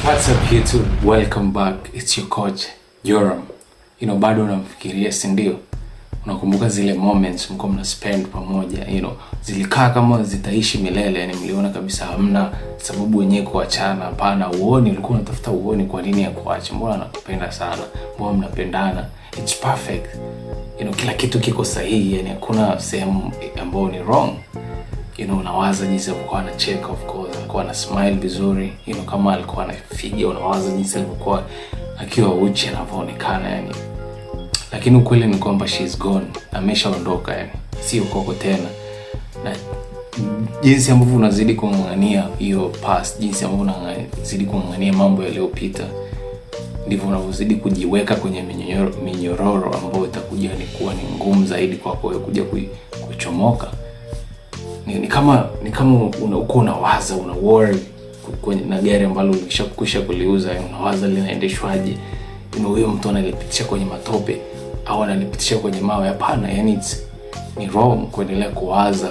What's up YouTube? Welcome back. It's your coach Joram. Bado unamfikiria, si ndio? Unakumbuka zile moments mko mna spend pamoja, zilikaa kama zitaishi milele, yani mliona kabisa hamna sababu wenyewe kuachana. Hapana, uone ulikuwa unatafuta uone kwa nini ya kuacha. Mbona anakupenda sana? Mbona mnapendana? It's perfect. Kila kitu kiko sahihi, yani hakuna sehemu ambayo ni wrong. Unawaza jinsi alikuwa anacheka, of course alikuwa ana smile vizuri, kama alikuwa anafiga, unawaza jinsi alikuwa akiwa uchi anavyoonekana yani. Lakini ukweli ni kwamba she's gone, ameshaondoka yani, si uko tena. Na jinsi ambavyo unazidi kung'ang'ania hiyo past, jinsi ambavyo unazidi kung'ang'ania mambo yaliyopita, ndivyo unavyozidi kujiweka kwenye minyororo ambayo itakuja ni kuwa ni ngumu zaidi kwako kuja kuchomoka. Ni kama uko unawaza, una worry kwenye na gari ambalo ulishakwisha kuliuza, unawaza linaendeshwaje, huyo mtu analipitisha kwenye matope au analipitisha kwenye mawe. Hapana, yani ni wrong kuendelea kuwaza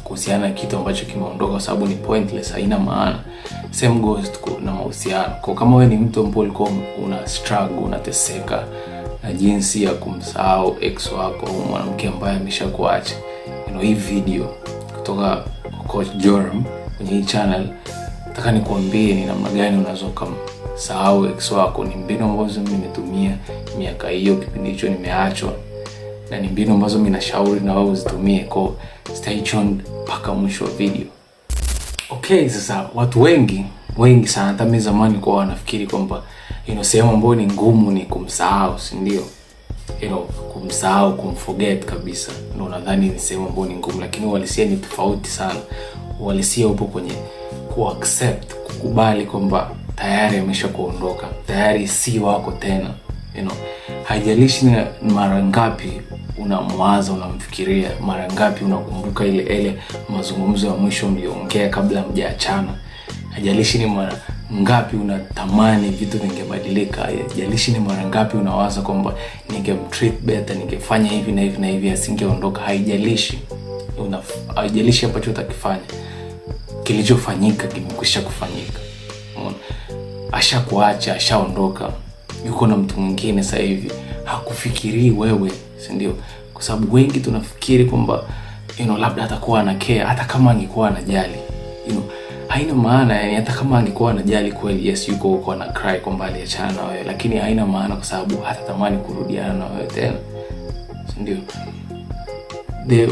kuhusiana na kitu ambacho kimeondoka, kwa sababu ni pointless, haina maana. Same goes na mahusiano. Kwa kama wewe ni mtu ambaye ulikuwa una struggle, unateseka na jinsi ya kumsahau ex wako au mwanamke ambaye ameshakuacha, hii video kutoka Coach Joram kwenye hii channel, nataka nikuambie ni namna gani unaweza kumsahau ex wako. Ni mbinu ambazo mimi nimetumia miaka hiyo kipindi hicho nimeachwa, na ni mbinu ambazo mimi nashauri na wewe uzitumie. Kwa stay tuned mpaka mwisho wa video. Okay, sasa watu wengi sana hata mimi zamani kwa wanafikiri kwamba sehemu ambayo ni ngumu ni kumsahau, si ndio? Kumsahau, kumforget kabisa, ndio nadhani ni sehemu ambayo ni ngumu, lakini uhalisia ni tofauti sana. Uhalisia upo kwenye kuaccept, kukubali kwamba tayari ameshakuondoka, tayari si wako tena. Haijalishi ni mara ngapi unamwaza, unamfikiria, mara ngapi unakumbuka ile mazungumzo ya mwisho mliongea kabla mjaachana. Haijalishi ni mara ngapi unatamani vitu vingebadilika. Haijalishi ni mara ngapi unawaza kwamba ningemtreat better, ningefanya hivi na hivi na hivi asingeondoka. Haijalishi ambacho utakifanya, kilichofanyika kimekwisha kufanyika. Ashakuacha, ashaondoka, yuko na mtu mwingine sasa hivi. Hakufikirii wewe, si ndio? Kwa sababu wengi tunafikiri kwamba labda atakuwa ana care. Hata kama angekuwa anajali, haina maana yani. Hata kama angekuwa anajali kweli, yes, yuko huko ana cry kwamba aliachana na wewe, lakini haina maana kwa sababu hatatamani kurudiana na wewe tena, si ndio?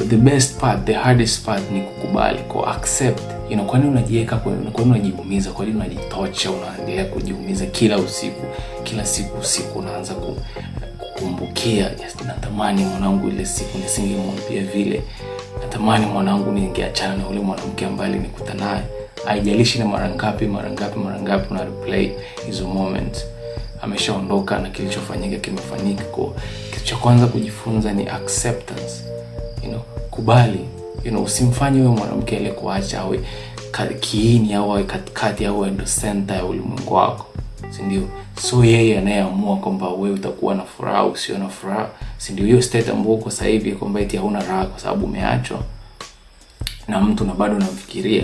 The best part, the hardest part ni kukubali, accept. Kwa nini unajiweka, kwa nini unajiumiza, kwa nini unajitocha, unaendelea kujiumiza kila siku unaanza kukumbukia, yes, natamani mwanangu ile siku nisingemwambia vile, natamani mwanangu ningeachana na yule mwanamke ambaye nilikuta naye. Haijalishi ni mara ngapi una replay hizo moments. Ameshaondoka na kilichofanyika kimefanyika. Kwa kitu cha kwanza kujifunza ni acceptance. Kubali. Usimfanye wewe mwanamke ile kuacha awe kiini au awe katikati au ndo center ya ulimwengu wako, si ndio? So yeye anayeamua kwamba wewe utakuwa na furaha au usio na furaha, si ndio? Hiyo state ambayo uko sasa hivi kwamba eti hauna raha kwa sababu umeachwa na mtu na bado unamfikiria,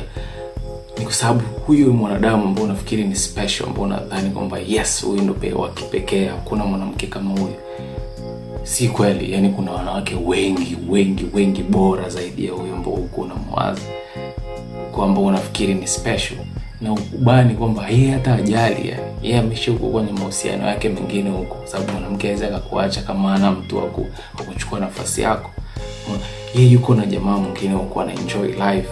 ni kwa sababu huyu mwanadamu ambaye unafikiri ni special, ambaye unadhani kwamba yes, huyu ndio wa kipekee, hakuna mwanamke kama huyu, si kweli. Yani kuna wanawake wengi bora zaidi ya huyo ambao uko unamwaza kwamba unafikiri ni special. Na ukubani kwamba yeye hata ajali, yani yeye ameshuka kwenye mahusiano yake mengine huko, sababu mwanamke aweza akakuacha kama ana mtu wa kuchukua nafasi yako. Yeye yuko na jamaa mwingine huko ana enjoy life,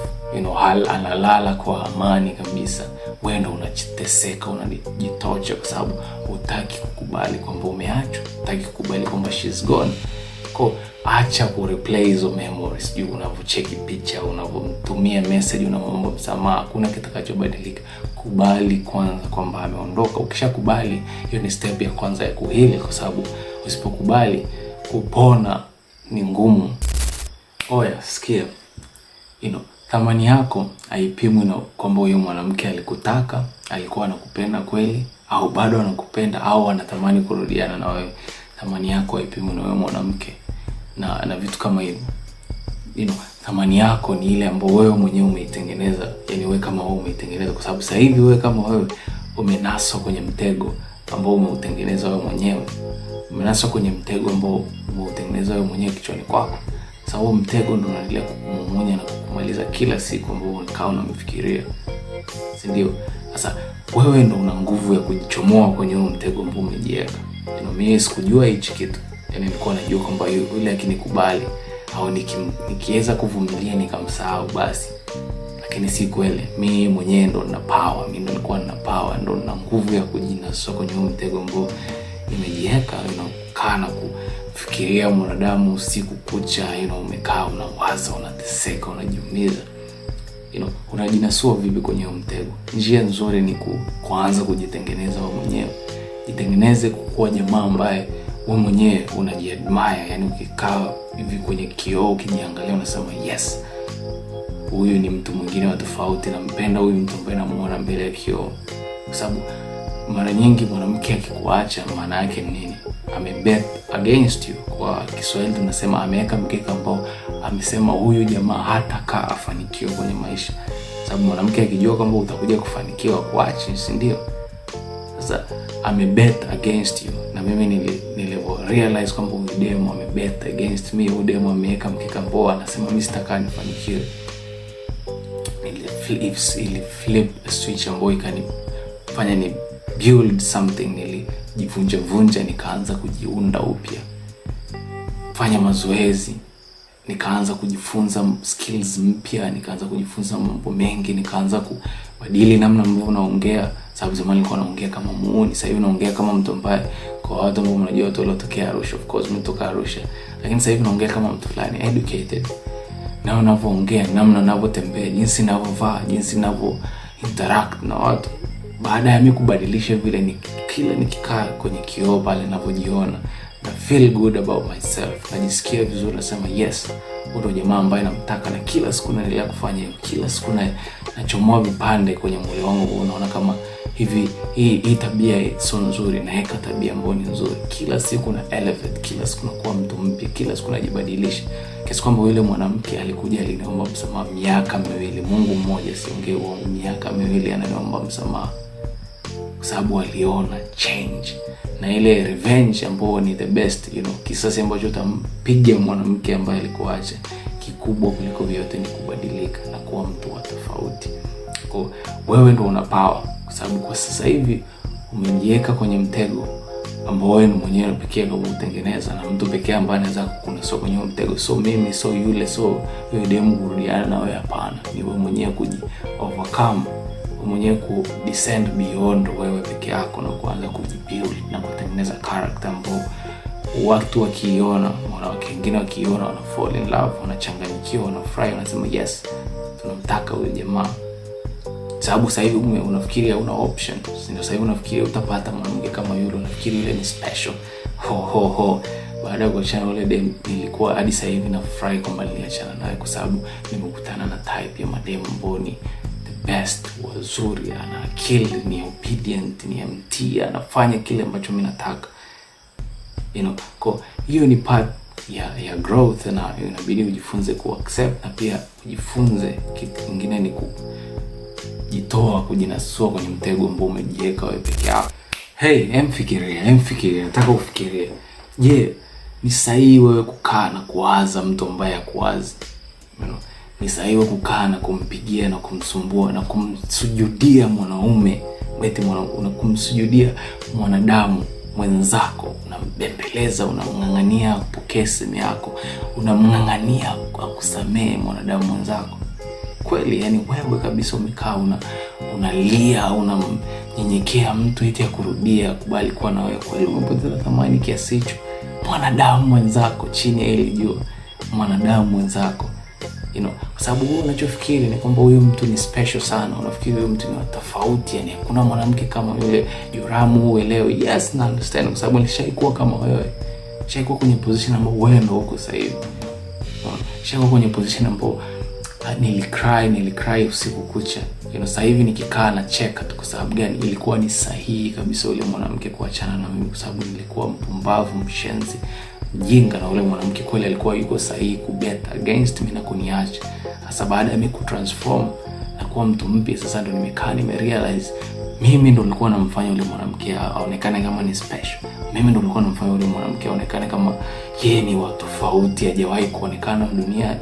analala kwa amani kabisa. Wewe ndo unajiteseka, unajitocha kwa sababu hutaki kukubali kwamba umeachwa, hutaki kukubali kwamba she's gone. Kwa acha ku replay hizo memories. Unavyocheki picha, unavyotumia message, unamwomba msamaha, hakuna kitakachobadilika. Kubali kwanza kwamba ameondoka. Ukishakubali, hiyo ni step ya kwanza ya kuhili, kwa sababu usipokubali kupona ni ngumu. Oya, sikia. Thamani yako haipimwi na kwamba huyo mwanamke alikutaka, alikuwa anakupenda kweli, au bado anakupenda, au anatamani kurudiana na wewe. Thamani yako haipimwi na wewe mwanamke na vitu kama hivyo. Thamani yako ni ile ambayo wewe mwenyewe umeitengeneza. Yani wewe kama wewe umeitengeneza, kwa sababu sasa hivi wewe kama wewe umenaswa kwenye mtego ambao umeutengeneza wewe mwenyewe. Umenaswa kwenye mtego ambao umeutengeneza wewe mwenyewe kichwani kwako. Sasa huo mtego ndio unaendelea kukumumunya na kukumaliza kila siku ambao unakaa unafikiria. Si ndio? Sasa wewe ndio una nguvu ya kujichomoa kwenye huo mtego ambao umejiweka. Mimi sikujua hichi kitu. Yaani nilikuwa najua kwamba yule akinikubali au nikiweza kuvumilia nikamsahau basi. Lakini si kweli. Mimi mwenyewe ndo nina power. Mimi ndo nilikuwa nina power, ndo nina nguvu ya kujinasua kwenye huo mtego ambao nimejiweka. Unakaa na kufikiria mwanadamu usiku kucha, umekaa unawaza, unateseka, unajiumiza. Unajinasua vipi kwenye huo mtego? Njia nzuri ni kuanza kujitengeneza wewe mwenyewe. Jitengeneze kuwa jamaa ambaye wewe mwenyewe unajiadmire. Yaani ukikaa hivi kwenye kioo ukijiangalia unasema yes, huyu ni mtu mwingine wa tofauti, nampenda huyu mtu ambaye namuona mbele ya kioo. Kwa sababu mara nyingi mwanamke akikuacha maana yake nini? Amebet against you. Kwa Kiswahili tunasema ameweka mkeka ambao amesema huyu jamaa hatakaa afanikiwe kwenye maisha. Sababu mwanamke akijua kwamba utakuja kufanikiwa kuacha, si ndio? Sasa amebet against you. Na mimi nilipo realize kwamba huyu demo amebet against me, huyu demo ameweka mkeka ambao anasema mimi sitakaa nifanikiwe, ili flip a switch ambayo ikanifanya ni build something. Nilijivunja, nikaanza kujiunda upya, fanya mazoezi, nikaanza kujifunza skills mpya, nikaanza kujifunza mambo mengi, nikaanza kubadili namna ambavyo naongea. Sababu zamani nilikuwa naongea kama muuni, sasa hivi naongea kama mtu ambaye, kwa watu ambao mnajua watu waliotokea Arusha, of course mimi kutoka Arusha, lakini sasa hivi naongea kama mtu fulani educated. Na unavyoongea, namna ninavyotembea, jinsi ninavyovaa, jinsi ninavyo interact na watu. Baada ya mimi kubadilisha vile, kila nikikaa kwenye kioo pale ninavyojiona, na feel good about myself, najisikia vizuri, nasema yes, huyo jamaa ambaye namtaka. Na kila siku naendelea kufanya hivyo, kila siku nachomoa vipande kwenye moyo wangu, unaona kama hivi hii tabia sio nzuri, na heka tabia ambayo ni nzuri. Kila siku na elevate, kila siku nakuwa mtu mpya, kila siku najibadilisha. Kiasi kwamba yule mwanamke alikuja aliniomba msamaha miaka miwili. Mungu mmoja, siongee uongo, miaka miwili ananiomba msamaha. Kwa sababu aliona change. Na ile revenge ambayo ni the best, kisasi ambacho utampiga mwanamke ambaye alikuacha, kikubwa kuliko vyote ni kubadilika na kuwa mtu wa tofauti. Kwa wewe ndio una power, kwa sababu kwa sasa hivi umejiweka kwenye mtego ambao wewe mwenyewe pekee ndio umetengeneza, na mtu pekee ambaye anaweza kukunasua kwenye mtego so mimi, so yule, so yule demu kurudiana na wewe, hapana. Ni wewe mwenyewe overcome, mwenyewe ku descend beyond wewe peke yako, na kuanza kujibuild na kutengeneza character ambao watu wakiona, wanawake wengine wakiona, wana fall in love, wanachanganyikiwa, wanafurahi, wanasema yes, tunamtaka huyo jamaa. Sababu sasa hivi unafikiria una option, ndio sasa hivi unafikiria utapata mwanamke kama yule, unafikiri yule ni special. Baada ya kuachana yule dem, nilikuwa hadi sasa hivi nafurahi kwamba niliachana naye, kwa sababu nimekutana na type ya madem ambao ni the best, wazuri, ana akili, ni obedient, ni mtii, anafanya kile ambacho mimi nataka. Kwa hiyo ni part ya growth, na inabidi ujifunze ku accept, na pia ujifunze kitu kingine ni kujitoa, kujinasua kwenye mtego ambao umejiweka wewe peke yako. Emfikiria, nataka ufikirie. Je, ni sahihi wewe kukaa na kuwaza mtu ambaye hakuwazi? Ni sahihi wewe kukaa na kumpigia na kumsumbua na kumsujudia mwanaume, kumsujudia mwanadamu mwenzako, unambembeleza, unamngangania kupokea simu yako, unamngangania akusamee mwanadamu mwenzako? Kweli, yani wewe kabisa umekaa unalia, unamnyenyekea mtu eti akurudia, kubali kuwa na wewe? Kweli umepoteza thamani kiasi hicho? Mwanadamu mwenzako, chini ya ile jua, mwanadamu mwenzako. Kwa sababu wewe unachofikiri ni kwamba huyu mtu ni special sana, unafikiri huyu mtu ni tofauti, yani hakuna mwanamke kama yule. Joramu, uelewe. Yes, na understand, kwa sababu nishaikuwa kama wewe. Nishaikuwa kwenye position ambayo wewe ndio uko sasa hivi. Nishaikuwa kwenye position ambayo nilicry usiku kucha. Sasa hivi nikikaa na cheka tu. Kwa sababu gani? Ilikuwa ni sahihi kabisa yule mwanamke kuachana na mimi, kwa sababu nilikuwa mpumbavu, mshenzi, mjinga, na yule mwanamke kweli alikuwa yuko sahihi kubet against mimi na kuniacha. Sasa baada ya mimi kutransform na kuwa mtu mpya, sasa ndo nimekaa nimerealize mimi ndo nilikuwa namfanya yule mwanamke aonekane kama ni special. Mimi ndo nilikuwa namfanya yule mwanamke aonekane kama yeye ni wa tofauti, hajawahi kuonekana dunia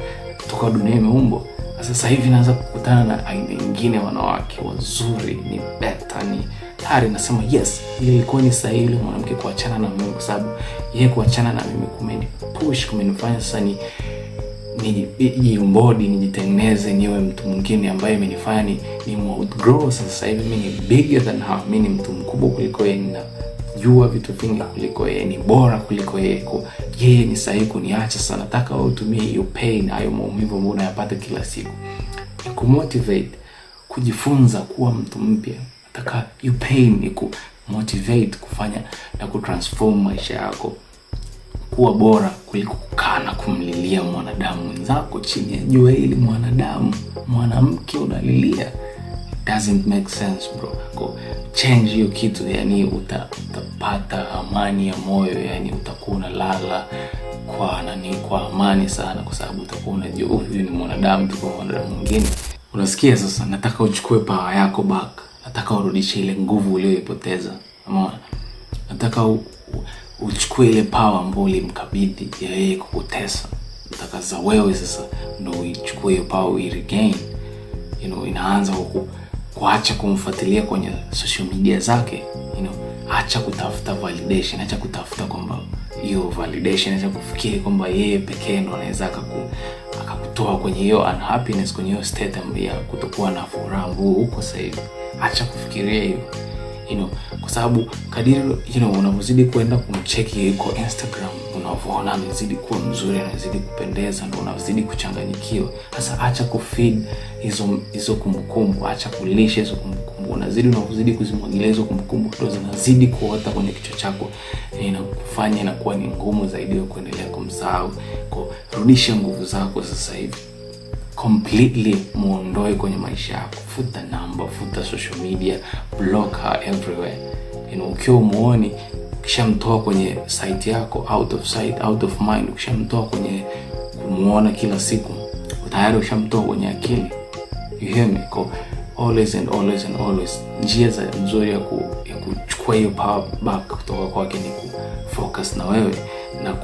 toka dunia imeumbwa. Sasa hivi naanza kukutana na aina nyingine wanawake wazuri, ni better, ni tayari nasema yes, ile ilikuwa ni sahihi yule mwanamke kuachana na mimi, kwa sababu yeye kuachana na mimi kumenipush, kumenifanya sasa nijimbody, nijitengeneze, niwe mtu mwingine ambaye imenifanya ni outgrow. Sasa hivi mimi ni bigger than her, mimi ni mtu mkubwa kuliko yeye, ninajua vitu vingi kuliko yeye, ni bora kuliko yeye. Yeye ni sahihi kuniacha. Sasa nataka wewe utumie hiyo pain, hayo maumivu ambayo unayapata kila siku, ni kumotivate, kujifunza kuwa mtu mpya. Nataka hiyo pain ni kumotivate kufanya na kutransform maisha yako kuwa bora kuliko kukaa na kumlilia mwanadamu mwenzako chini ya jua hili. Mwanamke unalilia, it doesn't make sense bro. Change hiyo kitu, yani utapata amani ya moyo, yani utakuwa unalala kwa amani sana, kwa sababu utakuwa unajua huyu ni mwanadamu tu kwa mwanadamu mwingine. Unasikia? Sasa nataka uchukue power yako back, nataka urudishe ile nguvu uliyoipoteza. Umeona? Nataka uchukue ile power ambayo ulimkabidhi yeye kukutesa. Nataka za wewe sasa ndio uchukue hiyo power, regain. Inaanza kuacha kumfuatilia kwenye social media zake. Acha kutafuta validation, acha kutafuta kwamba hiyo validation, acha kufikiri kwamba yeye pekee ndo anaweza akakutoa kwenye hiyo unhappiness, kwenye hiyo state ya kutokuwa na furaha huko sasa hivi. Acha kufikiria hiyo. Kwa sababu kadiri unavozidi kwenda kumcheki yuko Instagram, unavyoona anazidi kuwa mzuri, anazidi kupendeza, ndio unazidi kuchanganyikiwa. Sasa acha kufeed hizo kumbukumbu, acha kulisha hizo kumbukumbu. Unavozidi kuzimwagilia hizo kumbukumbu, ndio zinazidi kuota kwenye kichwa chako, inakufanya inakuwa ni ngumu zaidi kuendelea kumsahau. Rudisha nguvu zako sasa hivi, completely muondoe kwenye maisha yako. Futa namba, futa social media, block her everywhere. Ukiwa muone, ukishamtoa kwenye site yako, out of sight out of mind, ukishamtoa kwenye kumuona kila siku, tayari ushamtoa kwenye akili. You hear me? Always and always and always, njia za nzuri ya kuchukua hiyo power back kutoka kwake ni kufocus na wewe na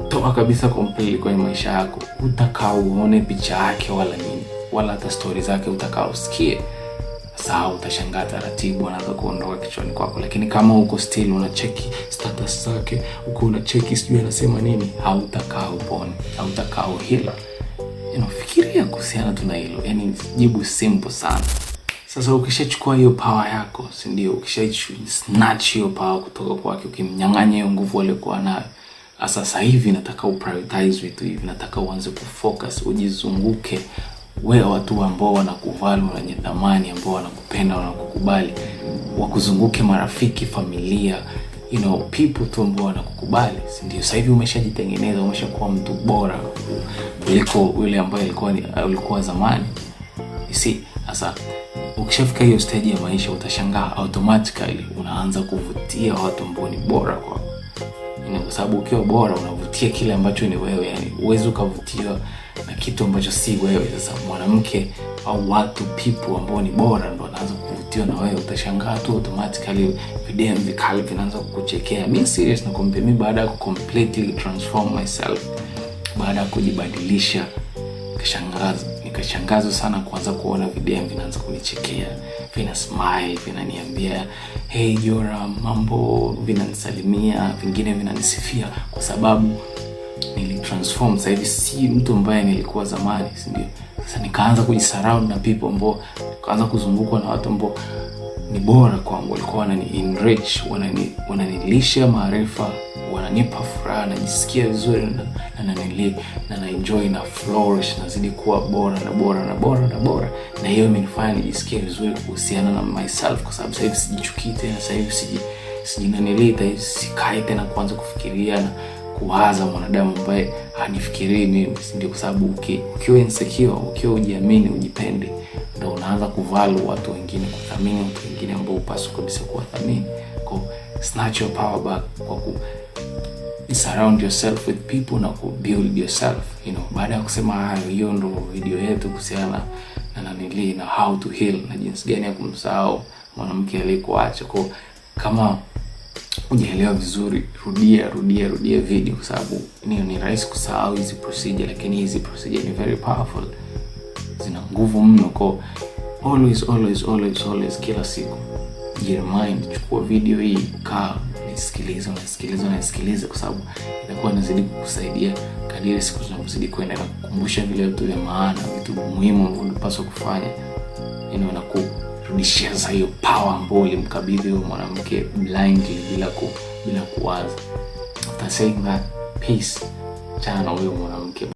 toa kabisa completely kwenye maisha yako. Utakao uone picha yake wala nini, wala hata story zake utakao usikie. Sasa utashangaa taratibu anaanza kuondoka kichwani kwako. Lakini kama uko still unacheki status zake, uko unacheki sijui anasema nini, hautakao upone, hautakao hila. Fikiria kuhusiana tu na hilo. Jibu simple sana. Sasa ukishachukua hiyo power yako, si ndio? Snatch hiyo power kutoka kwake, ukimnyang'anya hiyo nguvu aliyokuwa nayo. Sasa hivi nataka uprioritize vitu hivi. Nataka uanze kufocus, ujizunguke wewe watu ambao wanakuvalue, wenye thamani, ambao wanakupenda, wanakukubali. Wakuzunguke marafiki, familia, people tu ambao wanakukubali, si ndio? Sasa hivi umeshajitengeneza, umeshakuwa mtu bora kuliko yule ambaye ulikuwa zamani. Sasa ukishafika hiyo stage ya maisha, utashangaa automatically unaanza kuvutia watu ambao ni bora kwako. Kwa sababu ukiwa bora unavutia kile ambacho ni wewe, uwezo ukavutiwa na kitu ambacho si wewe. Sasa mwanamke au watu people ambao ni bora ndio wanaanza kuvutiwa na wewe. Utashangaa tu automatically video vikali vinaanza kukuchekea. Mimi serious nakwambia, mimi baada ya completely transform myself, baada ya kujibadilisha, nikashangazwa sana kuanza kuona video vinaanza kunichekea, vina smile, vinaniambia hey Joram, mambo, vinanisalimia, vingine vinanisifia, kwa sababu nilitransform. Sasa hivi si mtu ambaye nilikuwa zamani, si ndio? Sasa nikaanza kujisurround na people ambao, nikaanza kuzungukwa na watu ambao ni bora kwangu, walikuwa wanani enrich, wananilisha maarifa, wananipa furaha, najisikia vizuri na enjoy na flourish, nazidi kuwa bora na bora na bora na bora. Na hiyo imenifanya nijisikie vizuri kuhusiana na myself, kwa sababu sasa hivi sijichukii tena, sasa hivi sijinanilita, sikai tena kuanza kufikiria na kuwaza mwanadamu ambaye hanifikirii mimi, ndio? Kwa sababu ukiwa insecure, ukiwa hujiamini, hujipende, ndio unaanza kuvalue watu wengine, kuthamini watu wengine ambao upaswa kabisa kuwathamini. Snatch your power back kwa surround yourself with people na build yourself. Baada ya kusema hayo, hiyo ndo video yetu kuhusiana na nanili na how to heal na jinsi gani ya kumsahau mwanamke aliyekuacha. Kwa kama hujaelewa vizuri, rudia video, kwa sababu ni rahisi kusahau hizi procedure, lakini hizi procedure ni very powerful, zina nguvu mno. Kwa always kila siku remind, chukua video hii, kaa unasikiliza, kwa sababu itakuwa inazidi kukusaidia kadiri siku zinazozidi kwenda, na kukumbusha vile vitu vya maana, vitu muhimu unapaswa kufanya, na kurudishia sasa hiyo power ambayo ulimkabidhi huyo mwanamke blindly, bila kuwaza. After saying that, peace, chana huyo mwanamke.